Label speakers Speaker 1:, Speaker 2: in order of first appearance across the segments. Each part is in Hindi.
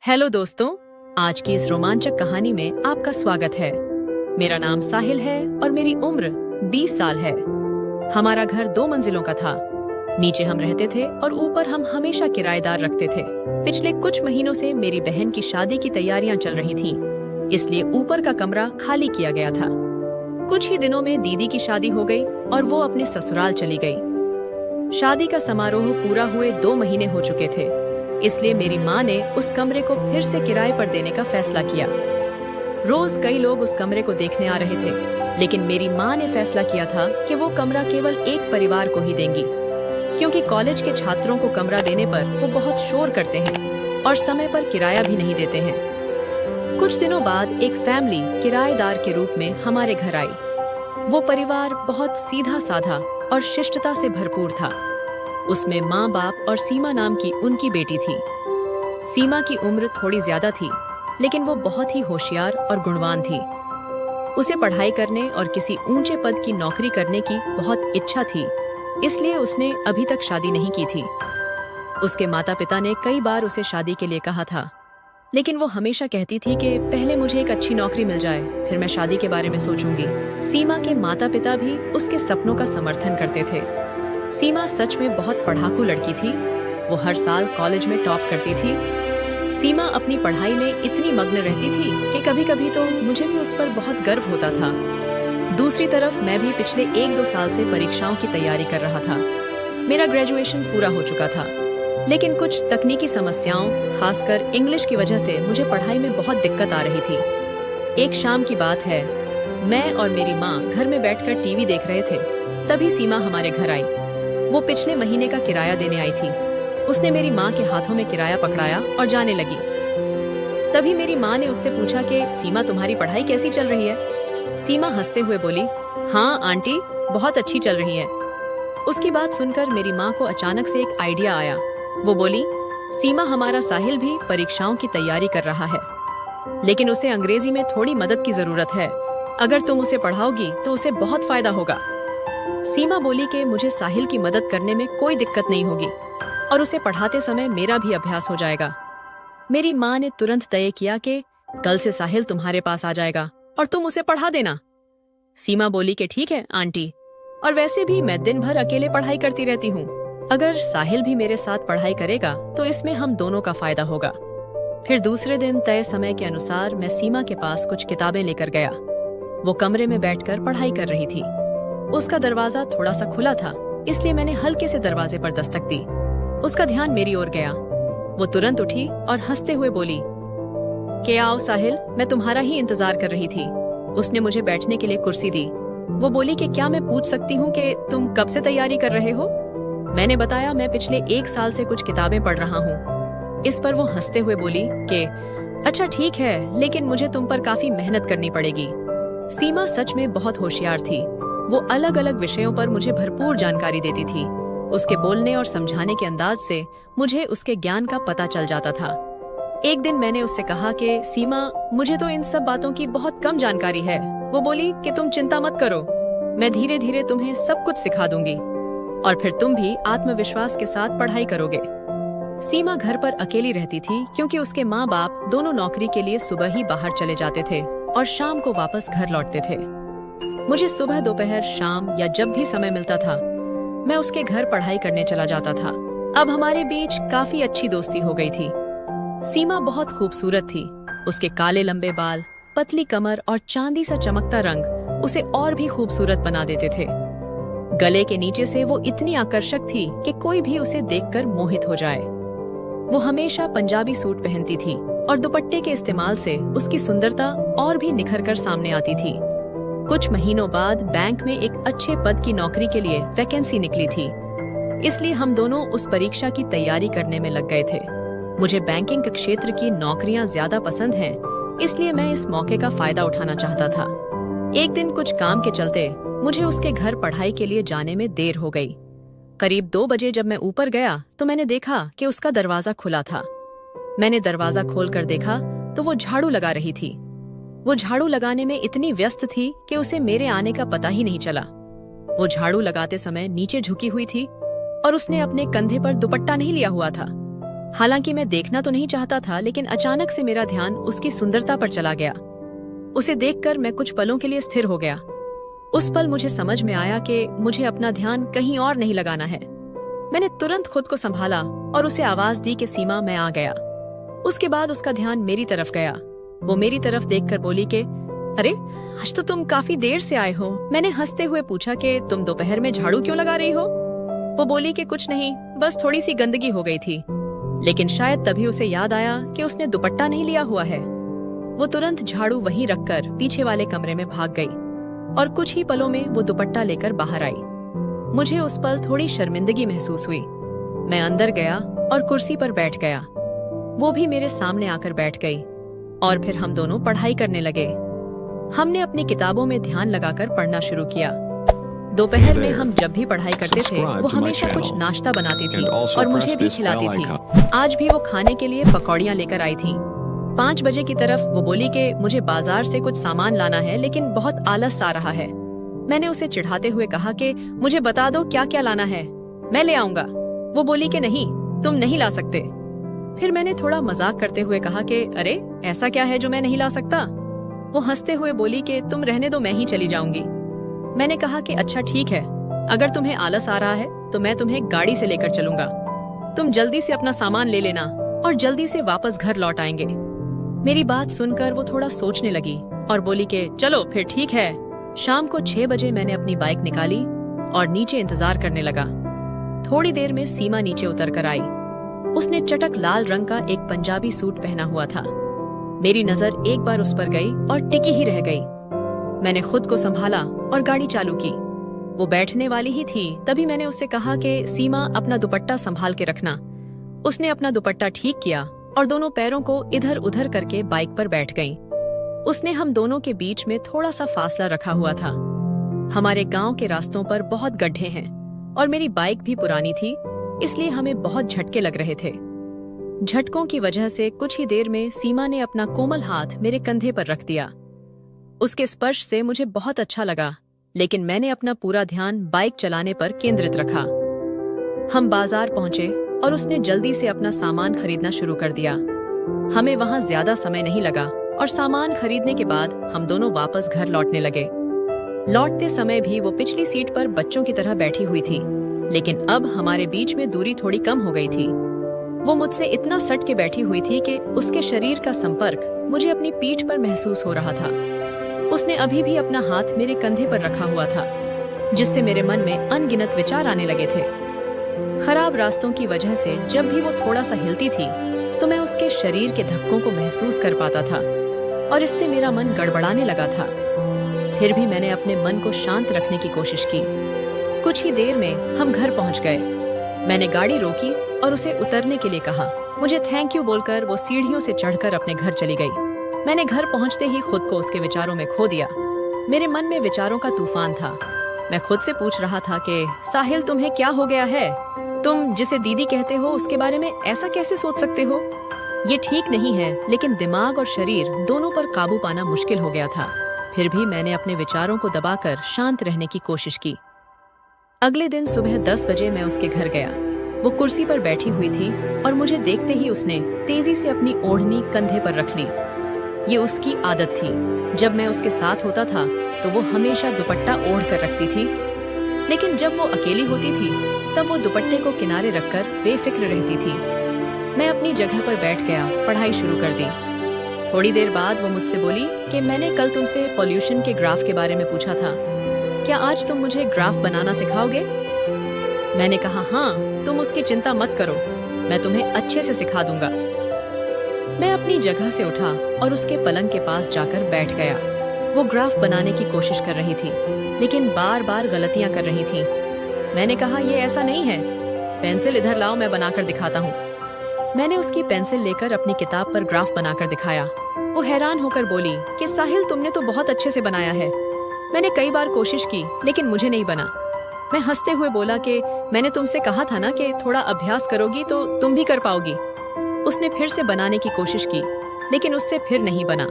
Speaker 1: हेलो दोस्तों, आज की इस रोमांचक कहानी में आपका स्वागत है। मेरा नाम साहिल है और मेरी उम्र 20 साल है। हमारा घर 2 मंजिलों का था। नीचे हम रहते थे और ऊपर हम हमेशा किराएदार रखते थे। पिछले कुछ महीनों से मेरी बहन की शादी की तैयारियां चल रही थीं, इसलिए ऊपर का कमरा खाली किया गया था। कुछ ही दिनों में दीदी की शादी हो गई और वो अपने ससुराल चली गई। शादी का समारोह पूरा हुए 2 महीने हो चुके थे, इसलिए मेरी माँ ने उस कमरे को फिर से किराए पर देने का फैसला किया। रोज कई लोग उस कमरे को देखने आ रहे थे, लेकिन मेरी माँ ने फैसला किया था कि वो कमरा केवल एक परिवार को ही देंगी, क्योंकि कॉलेज के छात्रों को कमरा देने पर वो बहुत शोर करते हैं और समय पर किराया भी नहीं देते हैं। कुछ दिनों बाद एक फैमिली किराएदार के रूप में हमारे घर आई। वो परिवार बहुत सीधा साधा और शिष्टता से भरपूर था। उसमें माँ बाप और सीमा नाम की उनकी बेटी थी। सीमा की उम्र थोड़ी ज्यादा थी, लेकिन वो बहुत ही होशियार और गुणवान थी। उसे पढ़ाई करने और किसी ऊंचे पद की नौकरी करने की बहुत इच्छा थी, इसलिए उसने अभी तक शादी नहीं की थी। उसके माता पिता ने कई बार उसे शादी के लिए कहा था, लेकिन वो हमेशा कहती थी कि पहले मुझे एक अच्छी नौकरी मिल जाए, फिर मैं शादी के बारे में सोचूंगी। सीमा के माता पिता भी उसके सपनों का समर्थन करते थे। सीमा सच में बहुत पढ़ाकू लड़की थी। वो हर साल कॉलेज में टॉप करती थी। सीमा अपनी पढ़ाई में इतनी मग्न रहती थी कि कभी-कभी तो मुझे भी उस पर बहुत गर्व होता था। दूसरी तरफ मैं भी पिछले 1-2 साल से परीक्षाओं की तैयारी कर रहा था। मेरा ग्रेजुएशन पूरा हो चुका था, लेकिन कुछ तकनीकी समस्याओं, खासकर इंग्लिश की वजह से मुझे पढ़ाई में बहुत दिक्कत आ रही थी। एक शाम की बात है, मैं और मेरी माँ घर में बैठकर टीवी देख रहे थे। तभी सीमा हमारे घर आई। वो पिछले महीने का किराया देने आई थी। उसने मेरी माँ के हाथों में किराया पकड़ाया और जाने लगी। तभी मेरी माँ ने उससे पूछा कि सीमा, तुम्हारी पढ़ाई कैसी चल रही है? सीमा हंसते हुए बोली, हाँ आंटी, बहुत अच्छी चल रही है। उसकी बात सुनकर मेरी माँ को अचानक से एक आइडिया आया। वो बोली, सीमा, हमारा साहिल भी परीक्षाओं की तैयारी कर रहा है, लेकिन उसे अंग्रेजी में थोड़ी मदद की जरूरत है। अगर तुम उसे पढ़ाओगी तो उसे बहुत फायदा होगा। सीमा बोली कि मुझे साहिल की मदद करने में कोई दिक्कत नहीं होगी और उसे पढ़ाते समय मेरा भी अभ्यास हो जाएगा। मेरी माँ ने तुरंत तय किया कि कल से साहिल तुम्हारे पास आ जाएगा और तुम उसे पढ़ा देना। सीमा बोली कि ठीक है आंटी, और वैसे भी मैं दिन भर अकेले पढ़ाई करती रहती हूँ। अगर साहिल भी मेरे साथ पढ़ाई करेगा तो इसमें हम दोनों का फायदा होगा। फिर दूसरे दिन तय समय के अनुसार मैं सीमा के पास कुछ किताबें लेकर गया। वो कमरे में बैठकर पढ़ाई कर रही थी। उसका दरवाजा थोड़ा सा खुला था, इसलिए मैंने हल्के से दरवाजे पर दस्तक दी। उसका ध्यान मेरी ओर गया। वो तुरंत उठी और हंसते हुए बोली, के आओ साहिल, मैं तुम्हारा ही इंतजार कर रही थी। उसने मुझे बैठने के लिए कुर्सी दी। वो बोली कि क्या मैं पूछ सकती हूँ कि तुम कब से तैयारी कर रहे हो? मैंने बताया, मैं पिछले 1 साल से कुछ किताबें पढ़ रहा हूँ। इस पर वो हंसते हुए बोली कि अच्छा ठीक है, लेकिन मुझे तुम पर काफी मेहनत करनी पड़ेगी। सीमा सच में बहुत होशियार थी। वो अलग अलग विषयों पर मुझे भरपूर जानकारी देती थी। उसके बोलने और समझाने के अंदाज से मुझे उसके ज्ञान का पता चल जाता था। एक दिन मैंने उससे कहा कि सीमा, मुझे तो इन सब बातों की बहुत कम जानकारी है। वो बोली कि तुम चिंता मत करो, मैं धीरे धीरे तुम्हें सब कुछ सिखा दूंगी और फिर तुम भी आत्मविश्वास के साथ पढ़ाई करोगे। सीमा घर पर अकेली रहती थी, क्योंकि उसके माँ बाप दोनों नौकरी के लिए सुबह ही बाहर चले जाते थे और शाम को वापस घर लौटते थे। मुझे सुबह, दोपहर, शाम या जब भी समय मिलता था, मैं उसके घर पढ़ाई करने चला जाता था। अब हमारे बीच काफी अच्छी दोस्ती हो गई थी। सीमा बहुत खूबसूरत थी। उसके काले लंबे बाल, पतली कमर और चांदी सा चमकता रंग उसे और भी खूबसूरत बना देते थे। गले के नीचे से वो इतनी आकर्षक थी कि कोई भी उसे देखकर मोहित हो जाए। वो हमेशा पंजाबी सूट पहनती थी और दुपट्टे के इस्तेमाल से उसकी सुंदरता और भी निखर कर सामने आती थी। कुछ महीनों बाद बैंक में एक अच्छे पद की नौकरी के लिए वैकेंसी निकली थी, इसलिए हम दोनों उस परीक्षा की तैयारी करने में लग गए थे। मुझे बैंकिंग के क्षेत्र की नौकरियां ज्यादा पसंद हैं, इसलिए मैं इस मौके का फायदा उठाना चाहता था। एक दिन कुछ काम के चलते मुझे उसके घर पढ़ाई के लिए जाने में देर हो गई। करीब 2 बजे जब मैं ऊपर गया तो मैंने देखा कि उसका दरवाजा खुला था। मैंने दरवाजा खोलकर देखा तो वो झाड़ू लगा रही थी। वो झाड़ू लगाने में इतनी व्यस्त थी कि उसे मेरे आने का पता ही नहीं चला। वो झाड़ू लगाते समय नीचे झुकी हुई थी और उसने अपने कंधे पर दुपट्टा नहीं लिया हुआ था। हालांकि मैं देखना तो नहीं चाहता था, लेकिन अचानक से मेरा ध्यान उसकी सुंदरता पर चला गया। उसे देखकर मैं कुछ पलों के लिए स्थिर हो गया। उस पल मुझे समझ में आया कि मुझे अपना ध्यान कहीं और नहीं लगाना है। मैंने तुरंत खुद को संभाला और उसे आवाज दी कि सीमा, मैं आ गया। उसके बाद उसका ध्यान मेरी तरफ गया। वो मेरी तरफ देखकर बोली कि अरे, आज तो तुम काफी देर से आए हो। मैंने हंसते हुए पूछा कि तुम दोपहर में झाड़ू क्यों लगा रही हो? वो बोली कि कुछ नहीं, बस थोड़ी सी गंदगी हो गई थी। लेकिन शायद तभी उसे याद आया कि उसने दुपट्टा नहीं लिया हुआ है। वो तुरंत झाड़ू वहीं रखकर पीछे वाले कमरे में भाग गई और कुछ ही पलों में वो दुपट्टा लेकर बाहर आई। मुझे उस पल थोड़ी शर्मिंदगी महसूस हुई। मैं अंदर गया और कुर्सी पर बैठ गया। वो भी मेरे सामने आकर बैठ गई और फिर हम दोनों पढ़ाई करने लगे। हमने अपनी किताबों में ध्यान लगाकर पढ़ना शुरू किया। दोपहर में हम जब भी पढ़ाई करते थे, वो हमेशा कुछ नाश्ता बनाती थी और मुझे भी खिलाती थी। आज भी वो खाने के लिए पकौड़ियाँ लेकर आई थी। 5 बजे की तरफ वो बोली कि मुझे बाजार से कुछ सामान लाना है, लेकिन बहुत आलस आ रहा है। मैंने उसे चिढ़ाते हुए कहा कि मुझे बता दो क्या क्या लाना है, मैं ले आऊंगा। वो बोली कि नहीं, तुम नहीं ला सकते। फिर मैंने थोड़ा मजाक करते हुए कहा कि अरे, ऐसा क्या है जो मैं नहीं ला सकता? वो हंसते हुए बोली कि तुम रहने दो, मैं ही चली जाऊंगी। मैंने कहा कि अच्छा ठीक है, अगर तुम्हें आलस आ रहा है तो मैं तुम्हें गाड़ी से लेकर चलूंगा। तुम जल्दी से अपना सामान ले लेना और जल्दी से वापस घर लौट आएंगे। मेरी बात सुनकर वो थोड़ा सोचने लगी और बोली कि चलो फिर ठीक है। शाम को 6 बजे मैंने अपनी बाइक निकाली और नीचे इंतजार करने लगा। थोड़ी देर में सीमा नीचे उतर कर आई। उसने चटक लाल रंग का एक पंजाबी सूट पहना हुआ था। मेरी नजर एक बार उस पर गई और टिकी ही रह गई। मैंने खुद को संभाला और गाड़ी चालू की। वो बैठने वाली ही थी, तभी मैंने उससे कहा कि सीमा, अपना दुपट्टा संभाल के रखना। उसने अपना दुपट्टा ठीक किया और दोनों पैरों को इधर उधर करके बाइक पर बैठ गई। उसने हम दोनों के बीच में थोड़ा सा फासला रखा हुआ था। हमारे गांव के रास्तों पर बहुत गड्ढे हैं और मेरी बाइक भी पुरानी थी, इसलिए हमें बहुत झटके लग रहे थे। झटकों की वजह से कुछ ही देर में सीमा ने अपना कोमल हाथ मेरे कंधे पर रख दिया। उसके स्पर्श से मुझे बहुत अच्छा लगा, लेकिन मैंने अपना पूरा ध्यान बाइक चलाने पर केंद्रित रखा। हम बाजार पहुंचे और उसने जल्दी से अपना सामान खरीदना शुरू कर दिया। हमें वहां ज्यादा समय नहीं लगा और सामान खरीदने के बाद हम दोनों वापस घर लौटने लगे। लौटते समय भी वो पिछली सीट पर बच्चों की तरह बैठी हुई थी, लेकिन अब हमारे बीच में दूरी थोड़ी कम हो गई थी। वो मुझसे इतना सट के बैठी हुई थी कि उसके शरीर का संपर्क मुझे अपनी पीठ पर महसूस हो रहा था। उसने अभी भी अपना हाथ मेरे कंधे पर रखा हुआ था, जिससे मेरे मन में अनगिनत विचार आने लगे थे। खराब रास्तों की वजह से जब भी वो थोड़ा सा हिलती थी तो मैं उसके शरीर के धक्कों को महसूस कर पाता था और इससे मेरा मन गड़बड़ाने लगा था। फिर भी मैंने अपने मन को शांत रखने की कोशिश की। कुछ ही देर में हम घर पहुंच गए। मैंने गाड़ी रोकी और उसे उतरने के लिए कहा। मुझे थैंक यू बोलकर वो सीढ़ियों से चढ़कर अपने घर चली गई। मैंने घर पहुंचते ही खुद को उसके विचारों में खो दिया। मेरे मन में विचारों का तूफान था। मैं खुद से पूछ रहा था कि साहिल, तुम्हें क्या हो गया है? तुम जिसे दीदी कहते हो उसके बारे में ऐसा कैसे सोच सकते हो? ये ठीक नहीं है, लेकिन दिमाग और शरीर दोनों पर काबू पाना मुश्किल हो गया था। फिर भी मैंने अपने विचारों को दबाकर शांत रहने की कोशिश की। अगले दिन सुबह 10 बजे मैं उसके घर गया। वो कुर्सी पर बैठी हुई थी और मुझे देखते ही उसने तेजी से अपनी ओढ़नी कंधे पर रख ली। ये उसकी आदत थी। जब मैं उसके साथ होता था तो वो हमेशा दुपट्टा ओढ़ कर रखती थी, लेकिन जब वो अकेली होती थी तब वो दुपट्टे को किनारे रखकर बेफिक्र रहती थी। मैं अपनी जगह पर बैठ गया, पढ़ाई शुरू कर दी। थोड़ी देर बाद वो मुझसे बोली कि मैंने कल तुमसे पॉल्यूशन के ग्राफ के बारे में पूछा था, क्या आज तुम मुझे ग्राफ बनाना सिखाओगे? मैंने कहा हाँ, तुम उसकी चिंता मत करो, मैं तुम्हें अच्छे से सिखा दूंगा। मैं अपनी जगह से उठा और उसके पलंग के पास जाकर बैठ गया। वो ग्राफ बनाने की कोशिश कर रही थी, लेकिन बार बार गलतियां कर रही थी। मैंने कहा ये ऐसा नहीं है, पेंसिल इधर लाओ, मैं बनाकर दिखाता हूँ। मैंने उसकी पेंसिल लेकर अपनी किताब पर ग्राफ बनाकर दिखाया। वो हैरान होकर बोली कि साहिल, तुमने तो बहुत अच्छे से बनाया है। मैंने कई बार कोशिश की लेकिन मुझे नहीं बना। मैं हंसते हुए बोला कि मैंने तुमसे कहा था ना कि थोड़ा अभ्यास करोगी तो तुम भी कर पाओगी। उसने फिर से बनाने की कोशिश की, लेकिन उससे फिर नहीं बना।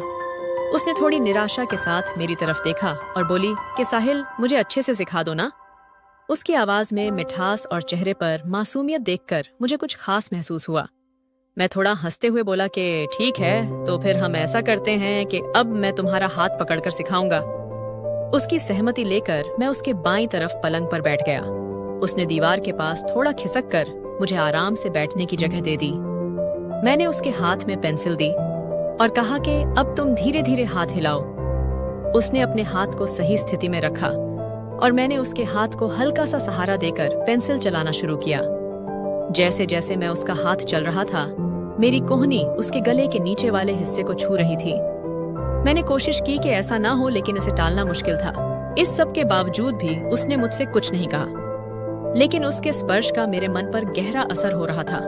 Speaker 1: उसने थोड़ी निराशा के साथ मेरी तरफ देखा और बोली कि साहिल, मुझे अच्छे से सिखा दो ना। उसकी आवाज में मिठास और चेहरे पर मासूमियत देखकर मुझे कुछ खास महसूस हुआ। मैं थोड़ा हंसते हुए बोला कि ठीक है, तो फिर हम ऐसा करते हैं कि अब मैं तुम्हारा हाथ पकड़कर सिखाऊंगा। उसकी सहमति लेकर मैं उसके बाईं तरफ पलंग पर बैठ गया। उसने दीवार के पास थोड़ा खिसक कर मुझे आराम से बैठने की जगह दे दी। मैंने उसके हाथ में पेंसिल दी और कहा कि अब तुम धीरे धीरे हाथ हिलाओ। उसने अपने हाथ को सही स्थिति में रखा और मैंने उसके हाथ को हल्का सा सहारा देकर पेंसिल चलाना शुरू किया। जैसे जैसे मैं उसका हाथ चल रहा था, मेरी कोहनी उसके गले के नीचे वाले हिस्से को छू रही थी। मैंने कोशिश की कि ऐसा ना हो, लेकिन इसे टालना मुश्किल था। इस सब के बावजूद भी उसने मुझसे कुछ नहीं कहा, लेकिन उसके स्पर्श का मेरे मन पर गहरा असर हो रहा था।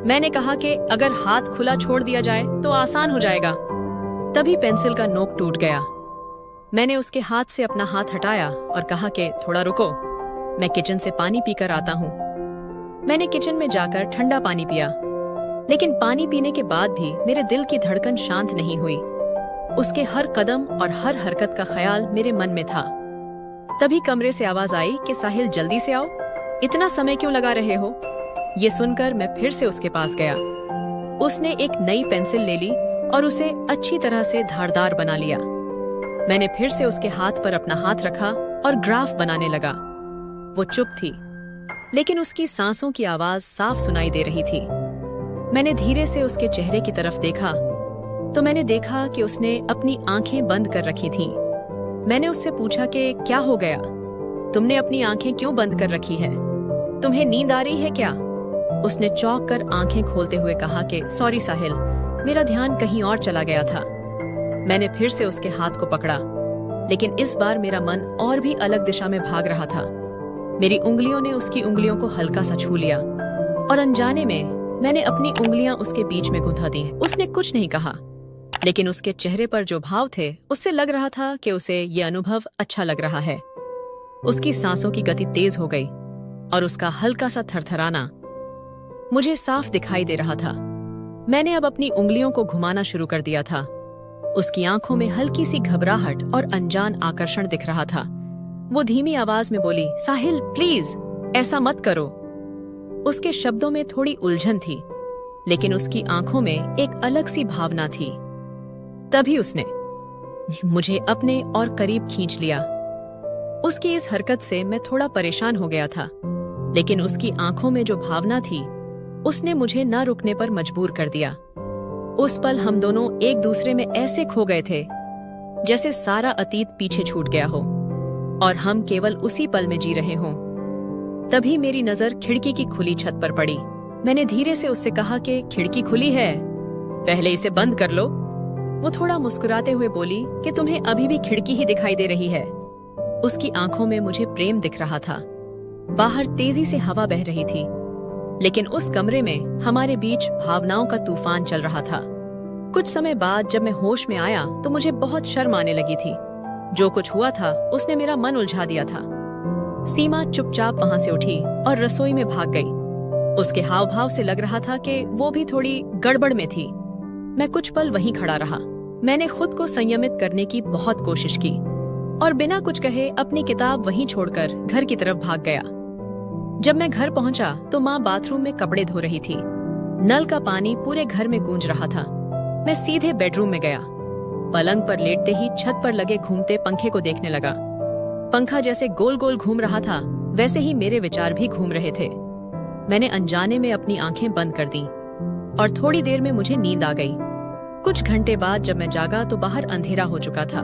Speaker 1: मैंने कहा कि अगर हाथ खुला छोड़ दिया जाए तो आसान हो जाएगा। तभी पेंसिल का नोक टूट गया। मैंने उसके हाथ से अपना हाथ हटाया और कहा कि थोड़ा रुको, मैं किचन से पानी पीकर आता हूँ। मैंने किचन में जाकर ठंडा पानी पिया, लेकिन पानी पीने के बाद भी मेरे दिल की धड़कन शांत नहीं हुई। उसके हर कदम और हर हरकत का ख्याल मेरे मन में था। तभी कमरे से आवाज आई कि साहिल जल्दी से आओ, इतना समय क्यों लगा रहे हो? ये सुनकर मैं फिर से उसके पास गया। उसने एक नई पेंसिल ले ली और उसे अच्छी तरह से धारदार बना लिया। मैंने फिर से उसके हाथ पर अपना हाथ रखा और ग्राफ बनाने लगा। वो चुप थी, लेकिन उसकी सांसों की आवाज साफ सुनाई दे रही थी। मैंने धीरे से उसके चेहरे की तरफ देखा तो मैंने देखा कि उसने अपनी आंखें बंद कर रखी थीं। मैंने उससे पूछा कि क्या हो गया, तुमने अपनी आंखें क्यों बंद कर रखी है? तुम्हें नींद आ रही है क्या? उसने चौंक कर आंखें खोलते हुए कहा कि सॉरी साहिल, मेरा ध्यान कहीं और चला गया था। मैंने फिर से उसके हाथ को पकड़ा, लेकिन इस बार मेरा मन और भी अलग दिशा में भाग रहा था। मेरी उंगलियों ने उसकी उंगलियों को हल्का सा छू लिया और अनजाने में मैंने अपनी उंगलियां उसके बीच में गुंथा दी। उसने कुछ नहीं कहा, लेकिन उसके चेहरे पर जो भाव थे उससे लग रहा था कि उसे ये अनुभव अच्छा लग रहा है। उसकी सांसों की गति तेज हो गई और उसका हल्का सा थरथराना मुझे साफ दिखाई दे रहा था। मैंने अब अपनी उंगलियों को घुमाना शुरू कर दिया था। उसकी आंखों में हल्की सी घबराहट और अनजान आकर्षण दिख रहा था। वो धीमी आवाज में बोली, साहिल प्लीज ऐसा मत करो। उसके शब्दों में थोड़ी उलझन थी, लेकिन उसकी आंखों में एक अलग सी भावना थी। तभी उसने मुझे अपने और करीब खींच लिया। उसकी इस हरकत से मैं थोड़ा परेशान हो गया था, लेकिन उसकी आंखों में जो भावना थी उसने मुझे न रुकने पर मजबूर कर दिया। उस पल हम दोनों एक दूसरे में ऐसे खो गए थे जैसे सारा अतीत पीछे छूट गया हो और हम केवल उसी पल में जी रहे हों। तभी मेरी नजर खिड़की की खुली छत पर पड़ी। मैंने धीरे से उससे कहा कि खिड़की खुली है, पहले इसे बंद कर लो। वो थोड़ा मुस्कुराते हुए बोली कि तुम्हें अभी भी खिड़की ही दिखाई दे रही है। उसकी आंखों में मुझे प्रेम दिख रहा था। बाहर तेजी से हवा बह रही थी, लेकिन उस कमरे में हमारे बीच भावनाओं का तूफान चल रहा था। कुछ समय बाद जब मैं होश में आया तो मुझे बहुत शर्म आने लगी थी। जो कुछ हुआ था उसने मेरा मन उलझा दिया था। सीमा चुपचाप वहां से उठी और रसोई में भाग गई। उसके हाव भाव से लग रहा था कि वो भी थोड़ी गड़बड़ में थी। मैं कुछ पल वहीं खड़ा रहा। मैंने खुद को संयमित करने की बहुत कोशिश की और बिना कुछ कहे अपनी किताब वहीं छोड़कर घर की तरफ भाग गया। जब मैं घर पहुंचा तो माँ बाथरूम में कपड़े धो रही थी। नल का पानी पूरे घर में गूंज रहा था। मैं सीधे बेडरूम में गया। पलंग पर लेटते ही छत पर लगे घूमते पंखे को देखने लगा। पंखा जैसे गोल गोल घूम रहा था, वैसे ही मेरे विचार भी घूम रहे थे। मैंने अनजाने में अपनी आंखें बंद कर दी और थोड़ी देर में मुझे नींद आ गई। कुछ घंटे बाद जब मैं जागा तो बाहर अंधेरा हो चुका था।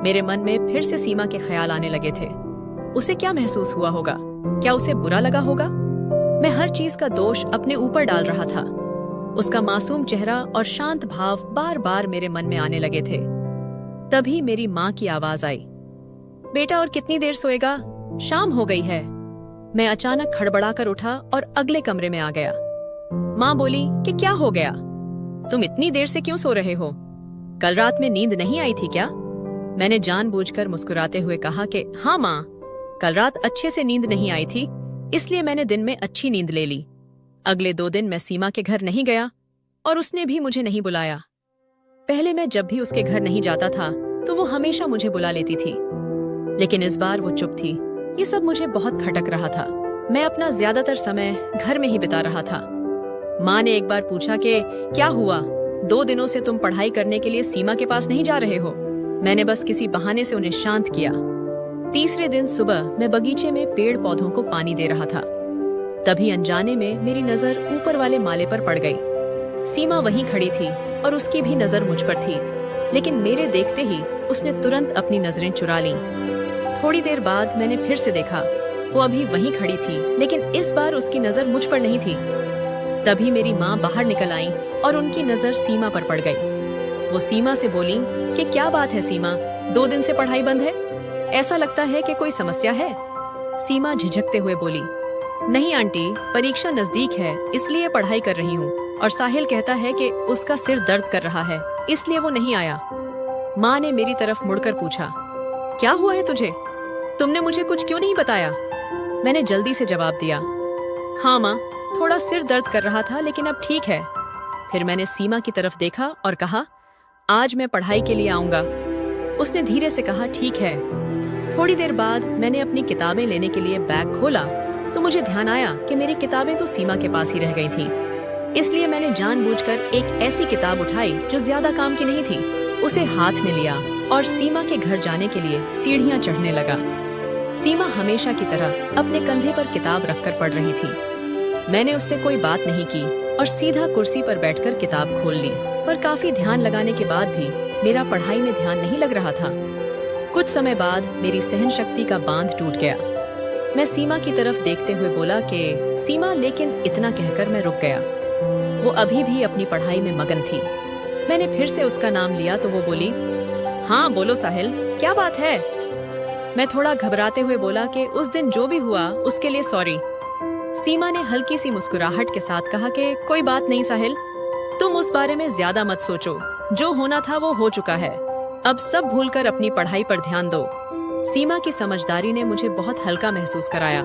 Speaker 1: मेरे मन में फिर से सीमा के ख्याल आने लगे थे। उसे क्या महसूस हुआ होगा? क्या उसे बुरा लगा होगा? मैं हर चीज का दोष अपने ऊपर डाल रहा था। उसका मासूम चेहरा और शांत भाव बार बार मेरे मन में आने लगे थे। तभी मेरी माँ की आवाज आई, बेटा और कितनी देर सोएगा? शाम हो गई है। मैं अचानक खड़बड़ाकर उठा और अगले कमरे में आ गया। माँ बोली कि क्या हो गया, तुम इतनी देर से क्यों सो रहे हो? कल रात में नींद नहीं आई थी क्या? मैंने जानबूझकर मुस्कुराते हुए कहा कि हाँ माँ, कल रात अच्छे से नींद नहीं आई थी, इसलिए मैंने दिन में अच्छी नींद ले ली। अगले 2 दिन मैं सीमा के घर नहीं गया और उसने भी मुझे नहीं बुलाया। पहले मैं जब भी उसके घर नहीं जाता था तो वो हमेशा मुझे बुला लेती थी, लेकिन इस बार वो चुप थी। ये सब मुझे बहुत खटक रहा था। मैं अपना ज्यादातर समय घर में ही बिता रहा था। माँ ने एक बार पूछा कि क्या हुआ, 2 दिनों से तुम पढ़ाई करने के लिए सीमा के पास नहीं जा रहे हो। मैंने बस किसी बहाने से उन्हें शांत किया। तीसरे दिन सुबह मैं बगीचे में पेड़ पौधों को पानी दे रहा था। तभी अनजाने में मेरी नजर ऊपर वाले माले पर पड़ गई। सीमा वहीं खड़ी थी और उसकी भी नजर मुझ पर थी, लेकिन मेरे देखते ही उसने तुरंत अपनी नजरें चुरा लीं। थोड़ी देर बाद मैंने फिर से देखा, वो अभी वहीं खड़ी थी, लेकिन इस बार उसकी नजर मुझ पर नहीं थी। तभी मेरी माँ बाहर निकल आई और उनकी नजर सीमा पर पड़ गई। वो सीमा से बोली कि क्या बात है सीमा, 2 दिन से पढ़ाई बंद है, ऐसा लगता है कि कोई समस्या है। सीमा झिझकते हुए बोली, नहीं आंटी, परीक्षा नजदीक है इसलिए पढ़ाई कर रही हूँ, और साहिल कहता है कि उसका सिर दर्द कर रहा है इसलिए वो नहीं आया। माँ ने मेरी तरफ मुड़कर पूछा, क्या हुआ है तुझे, तुमने मुझे कुछ क्यों नहीं बताया। मैंने जल्दी से जवाब दिया, हाँ माँ, थोड़ा सिर दर्द कर रहा था लेकिन अब ठीक है। फिर मैंने सीमा की तरफ देखा और कहा, आज मैं पढ़ाई के लिए आऊंगा। उसने धीरे से कहा, ठीक है। थोड़ी देर बाद मैंने अपनी किताबें लेने के लिए बैग खोला तो मुझे ध्यान आया कि मेरी किताबें तो सीमा के पास ही रह गई थीं। इसलिए मैंने जानबूझकर एक ऐसी किताब उठाई जो ज्यादा काम की नहीं थी, उसे हाथ में लिया और सीमा के घर जाने के लिए सीढ़ियां चढ़ने लगा। सीमा हमेशा की तरह अपने कंधे पर किताब रखकर पढ़ रही थी। मैंने उससे कोई बात नहीं की और सीधा कुर्सी पर बैठकर किताब खोल ली, पर काफी ध्यान लगाने के बाद भी मेरा पढ़ाई में ध्यान नहीं लग रहा था। कुछ समय बाद मेरी सहन शक्ति का बांध टूट गया। मैं सीमा की तरफ देखते हुए बोला कि सीमा, लेकिन इतना कहकर मैं रुक गया। वो अभी भी अपनी पढ़ाई में मगन थी। मैंने फिर से उसका नाम लिया तो वो बोली, हाँ बोलो साहिल, क्या बात है। मैं थोड़ा घबराते हुए बोला कि उस दिन जो भी हुआ उसके लिए सॉरी। सीमा ने हल्की सी मुस्कुराहट के साथ कहा कि कोई बात नहीं साहिल, तुम उस बारे में ज्यादा मत सोचो, जो होना था वो हो चुका है, अब सब भूलकर अपनी पढ़ाई पर ध्यान दो। सीमा की समझदारी ने मुझे बहुत हल्का महसूस कराया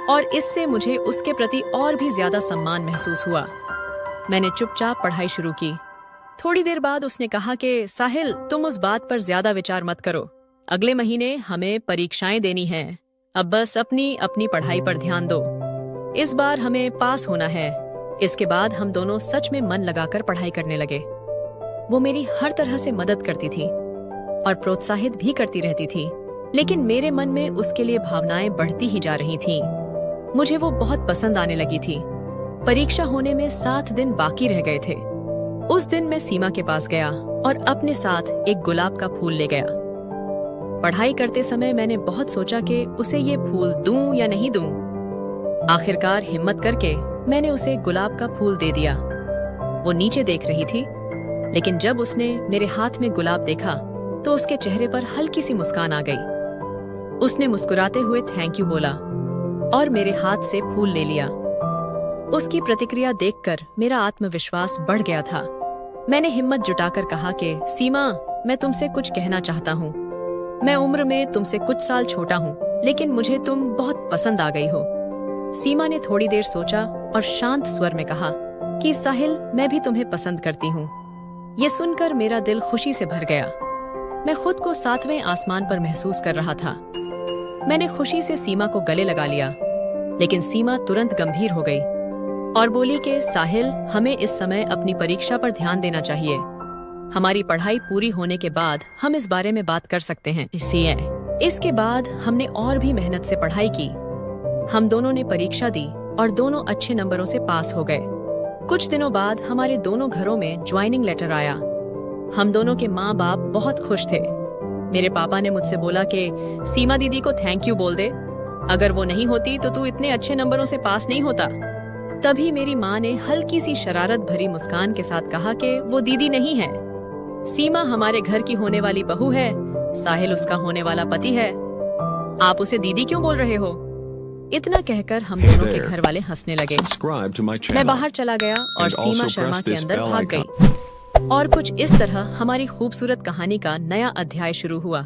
Speaker 1: और इससे मुझे उसके प्रति और भी ज्यादा सम्मान महसूस हुआ। मैंने चुपचाप पढ़ाई शुरू की। थोड़ी देर बाद उसने कहा कि साहिल, तुम उस बात पर ज्यादा विचार मत करो, अगले महीने हमें परीक्षाएं देनी हैं, अब बस अपनी अपनी पढ़ाई पर ध्यान दो। इस बार हमें पास होना है। इसके बाद हम दोनों सच में मन लगाकर पढ़ाई करने लगे। वो मेरी हर तरह से मदद करती थी और प्रोत्साहित भी करती रहती थी, लेकिन मेरे मन में उसके लिए भावनाएं बढ़ती ही जा रही थीं। मुझे वो बहुत पसंद आने लगी थी। परीक्षा होने में 7 दिन बाकी रह गए थे। उस दिन मैं सीमा के पास गया और अपने साथ एक गुलाब का फूल ले गया। पढ़ाई करते समय मैंने बहुत सोचा कि उसे ये फूल दूं या नहीं दूं। आखिरकार हिम्मत करके मैंने उसे गुलाब का फूल दे दिया। वो नीचे देख रही थी, लेकिन जब उसने मेरे हाथ में गुलाब देखा तो उसके चेहरे पर हल्की सी मुस्कान आ गई। उसने मुस्कुराते हुए थैंक यू बोला और मेरे हाथ से फूल ले लिया। उसकी प्रतिक्रिया देखकर मेरा आत्मविश्वास बढ़ गया था। मैंने हिम्मत जुटाकर कहा कि सीमा, मैं तुमसे कुछ कहना चाहता हूँ। मैं उम्र में तुमसे कुछ साल छोटा हूँ, लेकिन मुझे तुम बहुत पसंद आ गई हो। सीमा ने थोड़ी देर सोचा और शांत स्वर में कहा कि साहिल, मैं भी तुम्हें पसंद करती हूँ। ये सुनकर मेरा दिल खुशी से भर गया। मैं खुद को 7वें आसमान पर महसूस कर रहा था। मैंने खुशी से सीमा को गले लगा लिया, लेकिन सीमा तुरंत गंभीर हो गई और बोली कि साहिल, हमें इस समय अपनी परीक्षा पर ध्यान देना चाहिए। हमारी पढ़ाई पूरी होने के बाद हम इस बारे में बात कर सकते हैं। इसके बाद हमने और भी मेहनत से पढ़ाई की। हम दोनों ने परीक्षा दी और दोनों अच्छे नंबरों से पास हो गए। कुछ दिनों बाद हमारे दोनों घरों में ज्वाइनिंग लेटर आया। हम दोनों के माँ बाप बहुत खुश थे। मेरे पापा ने मुझसे बोला कि सीमा दीदी को थैंक यू बोल दे, अगर वो नहीं होती तो तू इतने अच्छे नंबरों से पास नहीं होता। तभी मेरी माँ ने हल्की सी शरारत भरी मुस्कान के साथ कहा कि वो दीदी नहीं है, सीमा हमारे घर की होने वाली बहू है, साहिल उसका होने वाला पति है। आप उसे दीदी क्यों बोल रहे हो? इतना कहकर हम दोनों के घर वाले हंसने लगे। मैं बाहर चला गया और सीमा शर्मा के अंदर भाग गई। और कुछ इस तरह हमारी खूबसूरत कहानी का नया अध्याय शुरू हुआ।